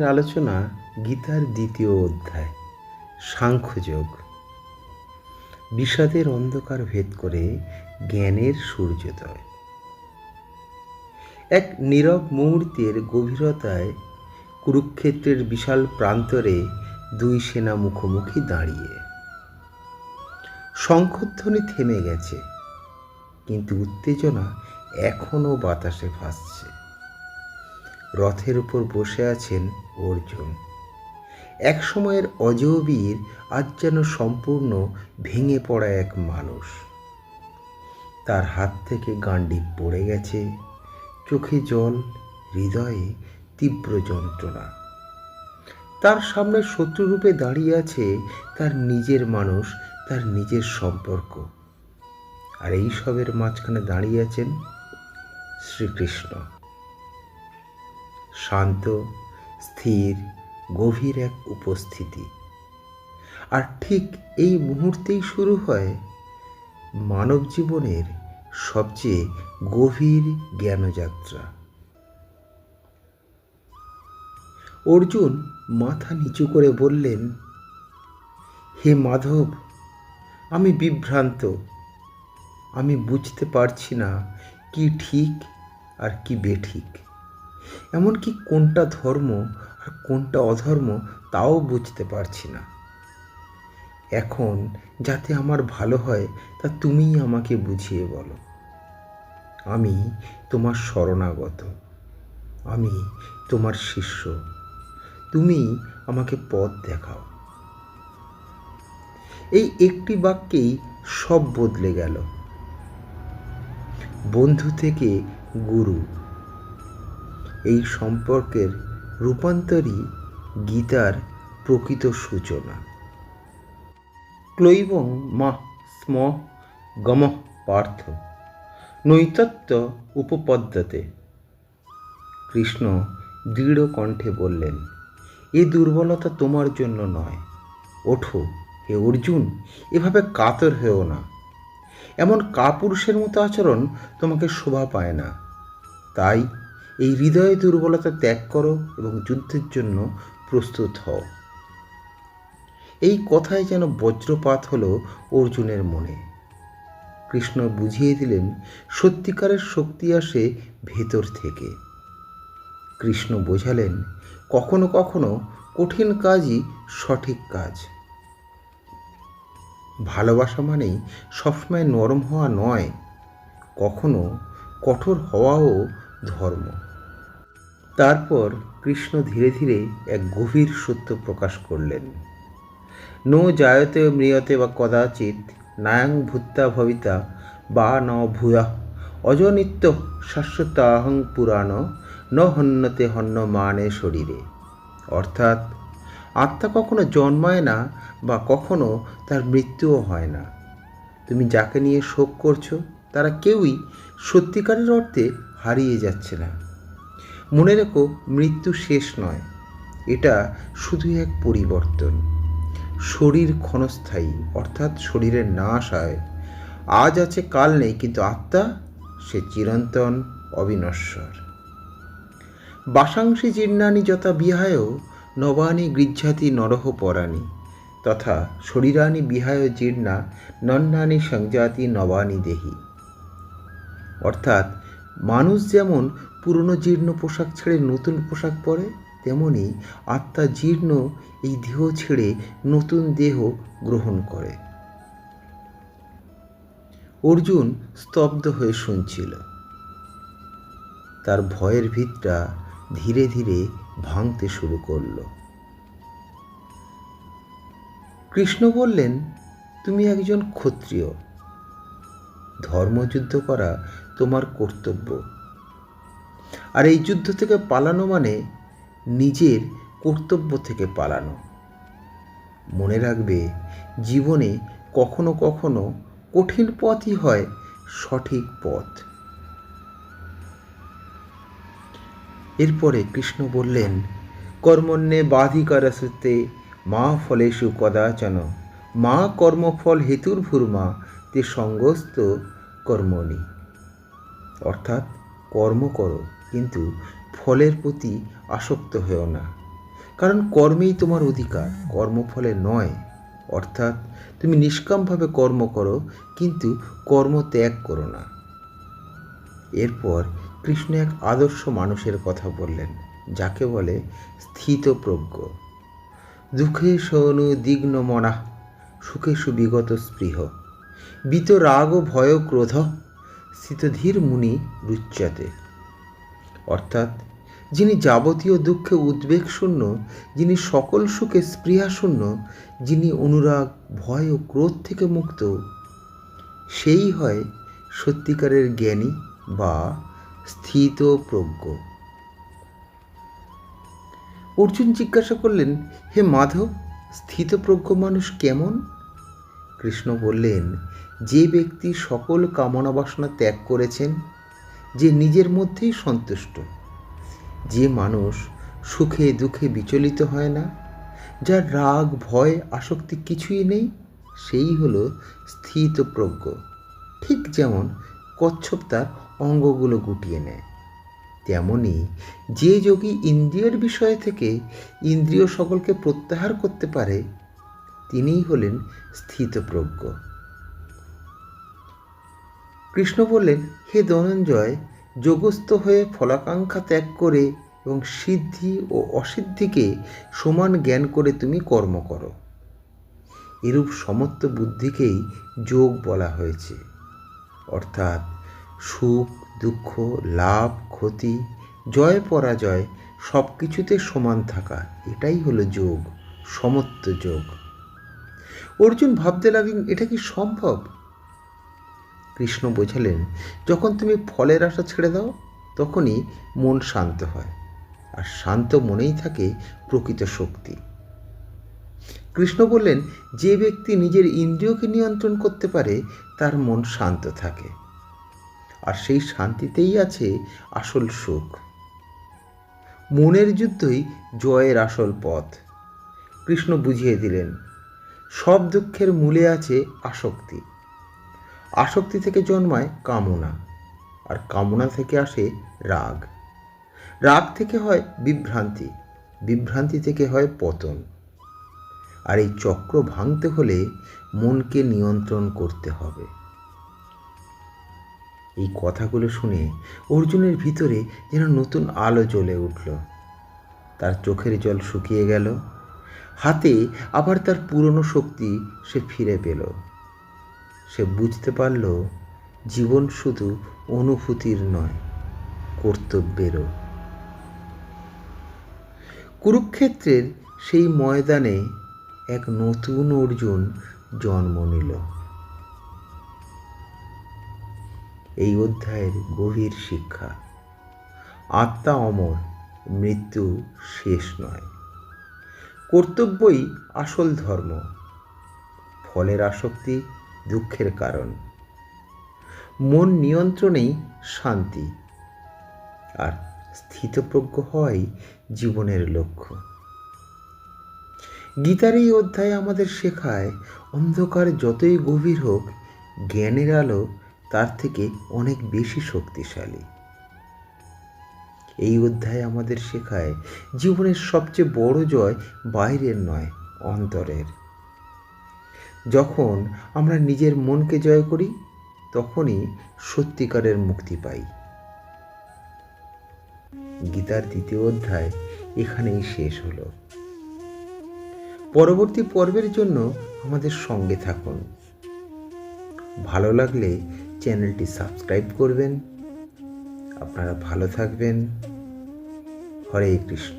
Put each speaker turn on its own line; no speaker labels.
আলোচনা গীতার ২য় অধ্যায়, সাংখ্যযোগ। বিষাদের অন্ধকার ভেদ করে জ্ঞানের সূর্যোদয়। এক নীরব মুহূর্তের গভীরতায় কুরুক্ষেত্রের বিশাল প্রান্তরে দুই সেনা মুখোমুখি দাঁড়িয়ে। শঙ্খধ্বনি থেমে গেছে, কিন্তু উত্তেজনা এখনো বাতাসে ভাসছে। রথের উপর বসে আছেন অর্জুন, এক সময়ের অজেয় বীর, আজ যেন সম্পূর্ণ ভেঙে পড়া এক মানুষ। তার হাত থেকে গান্ডীব পড়ে গেছে, চোখে জল, হৃদয়ে তীব্র যন্ত্রণা। তার সামনে শত্রুরূপে দাঁড়িয়ে আছে তার নিজের মানুষ, তার নিজের সম্পর্ক। আর এই সবের মাঝখানে দাঁড়িয়ে আছেন শ্রীকৃষ্ণ, শান্ত, স্থির, গভীর এক উপস্থিতি। আর ঠিক এই মুহূর্তেই শুরু হয় মানব জীবনের সবচেয়ে গভীর জ্ঞানযাত্রা। অর্জুন মাথা নিচু করে বললেন, হে মাধব, আমি বিভ্রান্ত। আমি বুঝতে পারছি না কি ঠিক আর কি বেঠিক। এমনকি কোনটা ধর্ম আর কোনটা অধর্ম তাও বুঝতে পারছি না। এখন যাতে আমার ভালো হয় তা তুমিই আমাকে বুঝিয়ে বলো। আমি তোমার শরণাগত, আমি তোমার শিষ্য, তুমি আমাকে পথ দেখাও। এই একটি বাক্যেই সব বদলে গেল। বন্ধু থেকে গুরু, এই সম্পর্কের রূপান্তরই গীতার প্রকৃত সূচনা। ক্লৈবং মা স্ম গমঃ পার্থ নৈতত্য উপপদ্যতে। কৃষ্ণ দৃঢ় কণ্ঠে বললেন, এ দুর্বলতা তোমার জন্য নয়। ওঠো হে অর্জুন, এভাবে কাতর হয়েও না। এমন কাপুরুষের মতো আচরণ তোমাকে শোভা পায় না। তাই এই হৃদয়ে দুর্বলতা ত্যাগ করো এবং যুদ্ধের জন্য প্রস্তুত হও। এই কথায় যেন বজ্রপাত হলো অর্জুনের মনে। কৃষ্ণ বুঝিয়ে দিলেন, সত্যিকারের শক্তি আসে ভেতর থেকে। কৃষ্ণ বোঝালেন, কখনো কখনো কঠিন কাজই সঠিক কাজ। ভালোবাসা মানেই সবসময় নরম হওয়া নয়, কখনো কঠোর হওয়াও ধর্ম। তারপর কৃষ্ণ ধীরে ধীরে এক গভীর সত্য প্রকাশ করলেন। নো জায়তে ম্রিয়তে বা কদাচিৎ নায়ং ভূত্বা ভবিতা বা ন ভূয়ঃ অজনিত্য শাশ্বতাহং পুরাণ ন হন্যতে হন্যমানে শরীরে। অর্থাৎ আত্মা কখনো জন্মায় না বা কখনো তার মৃত্যুও হয় না। তুমি যাকে নিয়ে শোক করছো তারা কেউই সত্যিকারের অর্থে হারিয়ে যাচ্ছে না। মনে রেখো, মৃত্যু শেষ নয়, এটা শুধুই এক পরিবর্তন। শরীর ক্ষণস্থায়ী, অর্থাৎ শরীরের নাশ হয়। আজ আছে কাল নেই, কিন্তু আত্মা সে চিরন্তন, অবিনশ্বর। বাসাংসি জীর্ণানি যথা বিহায় নবানি গৃহ্যাতি নরহ পরাণি তথা শরীরানি বিহায় জীর্ণা নন্যানি সংজাতি নবানি দেহি। অর্থাৎ মানুষ যেমন পুরনো জীর্ণ পোশাক ছেড়ে নতুন পোশাক পরে, তেমনি আত্মা জীর্ণ এই দেহ ছেড়ে নতুন দেহ গ্রহণ করে। অর্জুন স্তব্ধ হয়ে শুনছিল। তার ভয়ের ভিতটা ধীরে ধীরে ভাঙতে শুরু করল। কৃষ্ণ বললেন, তুমি একজন ক্ষত্রিয়, ধর্মযুদ্ধ করা তোমার কর্তব্য। আর এই যুদ্ধ থেকে পালানো মানে নিজের কর্তব্য থেকে পালানো। মনে রাখবে, জীবনে কখনো কখনো কঠিন পথই হয় সঠিক পথ। এরপরে কৃষ্ণ বললেন, কর্মণ্যে বাধিকারস্তে মা ফলেষু কদাচন মা কর্মফল হেতুর্ভূর্মা তে সঙ্গস্ত কর্মণি। অর্থাৎ কর্ম করো, কিন্তু ফলের প্রতি আসক্ত হয়েও না। কারণ কর্মেই তোমার অধিকার, কর্মফলে নয়। অর্থাৎ তুমি নিষ্কামভাবে কর্ম করো, কিন্তু কর্ম ত্যাগ করো না। এরপর কৃষ্ণ এক আদর্শ মানুষের কথা বললেন, যাকে বলে স্থিতপ্রজ্ঞ। দুঃখে সনুদিগ্ন মনা, সুখে সুবিগত স্পৃহ, বিতরাগ ভয় ক্রোধ, স্থিতধীর মুনি রুচ্যতে। অর্থাৎ যিনি যাবতীয় দুঃখে উদ্বেগ শূন্য, যিনি সকল সুখে স্পৃহা শূন্য, যিনি অনুরাগ ভয় ও ক্রোধ থেকে মুক্ত, সেই হয় সত্যিকারের জ্ঞানী বা স্থিতপ্রজ্ঞ। অর্জুন জিজ্ঞাসা করলেন, হে মাধব, স্থিতপ্রজ্ঞ মানুষ কেমন? কৃষ্ণ বললেন, যে ব্যক্তি সকল কামনা বাসনা ত্যাগ করেছেন, যে নিজের মধ্যেই সন্তুষ্ট, যে মানুষ সুখে দুঃখে বিচলিত হয় না, যার রাগ ভয় আসক্তি কিছুই নেই, সেই হলো স্থিতপ্রজ্ঞ। ঠিক যেমন কচ্ছপ তার অঙ্গগুলো গুটিয়ে নেয়, তেমনি যে যোগী ইন্দ্রিয়ের বিষয় থেকে ইন্দ্রিয় সকলকে প্রত্যাহার করতে পারে, তিনিই হলেন স্থিতপ্রজ্ঞ। কৃষ্ণ বললেন, হে ধনঞ্জয়, যোগস্থ হয়ে ফলাকাঙ্ক্ষা ত্যাগ করে এবং সিদ্ধি ও অসিদ্ধিকে সমান জ্ঞান করে তুমি কর্ম করো। এরূপ সমত্ব বুদ্ধিকেই যোগ বলা হয়েছে। অর্থাৎ সুখ দুঃখ, লাভ ক্ষতি, জয় পরাজয় সব কিছুতে সমান থাকা, এটাই হলো যোগ, সমত্ব যোগ। অর্জুন ভাবতে লাগলেন, এটা কি সম্ভব? কৃষ্ণ বোঝালেন, যখন তুমি ফলের আশা ছেড়ে দাও, তখনই মন শান্ত হয়, আর শান্ত মনেই থাকে প্রকৃত শক্তি। কৃষ্ণ বললেন, যে ব্যক্তি নিজের ইন্দ্রিয়কে নিয়ন্ত্রণ করতে পারে, তার মন শান্ত থাকে, আর সেই শান্তিতেই আছে আসল সুখ। মনের যুদ্ধই জয়ের আসল পথ। কৃষ্ণ বুঝিয়ে দিলেন, সব দুঃখের মূলে আছে আসক্তি। আসক্তি থেকে জন্মায় কামনা, আর কামনা থেকে আসে রাগ, রাগ থেকে হয় বিভ্রান্তি, বিভ্রান্তি থেকে হয় পতন। আর এই চক্র ভাঙতে হলে মনকে নিয়ন্ত্রণ করতে হবে। এই কথাগুলো শুনে অর্জুনের ভিতরে যেন নতুন আলো জ্বলে উঠল। তার চোখের জল শুকিয়ে গেল, হাতে আবার তার পুরনো শক্তি সে ফিরে পেল। সে বুঝতে পারল, জীবন শুধু অনুভূতির নয়, কর্তব্যেরও। কুরুক্ষেত্রের সেই ময়দানে এক নতুন অর্জুন জন্ম নিল। এই অধ্যায়ের গভীর শিক্ষা, আত্মা অমর, মৃত্যু শেষ নয়। কর্তব্যই আসল ধর্ম, ফলের আসক্তি দুঃখের কারণ। মন নিয়ন্ত্রণেই শান্তি, আর স্থিতপ্রজ্ঞ হওয়াই জীবনের লক্ষ্য। গীতার এই অধ্যায় আমাদের শেখায়, অন্ধকার যতই গভীর হোক, জ্ঞানের আলো তার থেকে অনেক বেশি শক্তিশালী। এই অধ্যায় আমাদের শেখায়, জীবনের সবচেয়ে বড় জয় বাইরের নয়, অন্তরের। যখন আমরা নিজের মনকে জয় করি, তখনই সত্যিকারের মুক্তি পাই। গীতার দ্বিতীয় অধ্যায় এখানেই শেষ হলো। পরবর্তী পর্বের জন্য আমাদের সঙ্গে থাকুন। ভালো লাগলে চ্যানেলটি সাবস্ক্রাইব করবেন। আপনারা ভালো থাকবেন। হরে কৃষ্ণ।